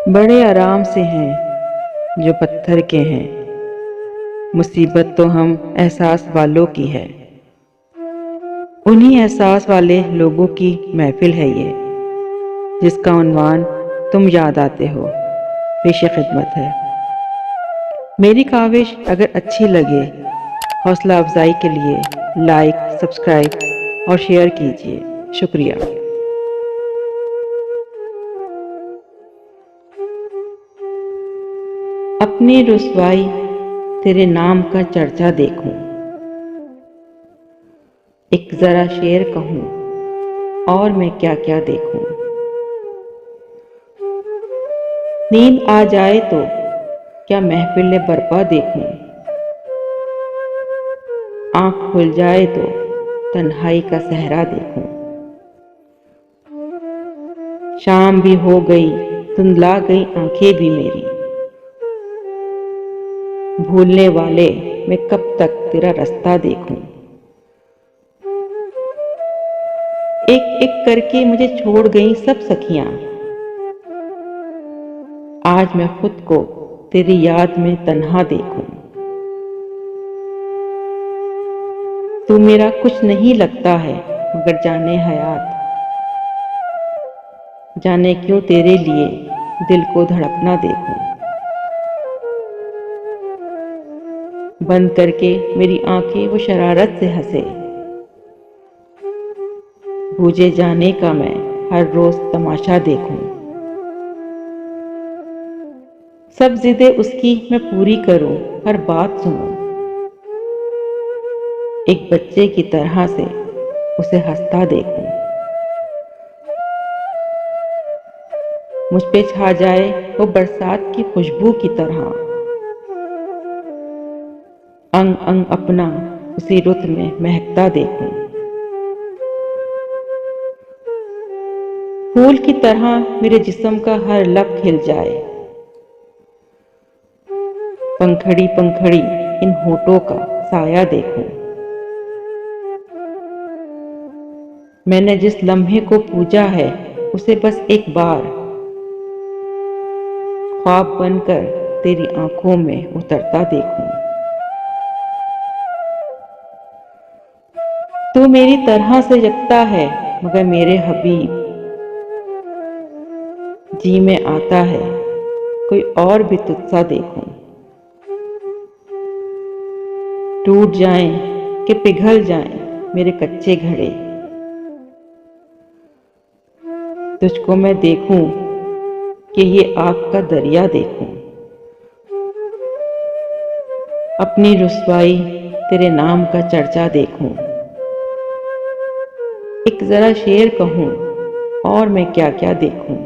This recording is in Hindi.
बड़े आराम से हैं जो पत्थर के हैं। मुसीबत तो हम एहसास वालों की है। उन्हीं एहसास वाले लोगों की महफिल है ये, जिसका उन्वान तुम याद आते हो। पेश खिदमत है मेरी काविश। अगर अच्छी लगे, हौसला अफजाई के लिए लाइक, सब्सक्राइब और शेयर कीजिए। शुक्रिया। अपनी रुसवाई तेरे नाम का चर्चा देखूं, एक जरा शेर कहूं और मैं क्या क्या देखूं। नींद आ जाए तो क्या महफिल बरपा देखूं, आंख खुल जाए तो तन्हाई का सहरा देखूं। शाम भी हो गई, धुंधला गई आंखें भी मेरी। भूलने वाले मैं कब तक तेरा रास्ता देखूं। एक एक करके मुझे छोड़ गई सब सखियां। आज मैं खुद को तेरी याद में तन्हा देखूं। तू मेरा कुछ नहीं लगता है, मगर जाने हयात, जाने क्यों तेरे लिए दिल को धड़कना देखूं। बंद करके मेरी आंखें वो शरारत से हंसे। भूजे जाने का मैं हर रोज तमाशा देखूं। सब जिदे उसकी मैं पूरी करूं, हर बात सुनूं। एक बच्चे की तरह से उसे हंसता देखूं। मुझ पे छा जाए वो बरसात की खुशबू की तरह। अंग अंग अपना उसी रुत में महकता देखूं। फूल की तरह मेरे जिस्म का हर लब खिल जाए। पंखड़ी पंखड़ी इन होठों का साया देखूं। मैंने जिस लम्हे को पूजा है, उसे बस एक बार ख्वाब बनकर तेरी आंखों में उतरता देखूं। तू मेरी तरह से जगता है, मगर मेरे हबीब जी में आता है कोई और भी तुझसा देखूं। टूट जाएं कि पिघल जाएं मेरे कच्चे घड़े, तुझको मैं देखूं कि ये आग का दरिया देखूं। अपनी रुसवाई तेरे नाम का चर्चा देखूं, एक जरा शेर कहूं और मैं क्या क्या देखूं।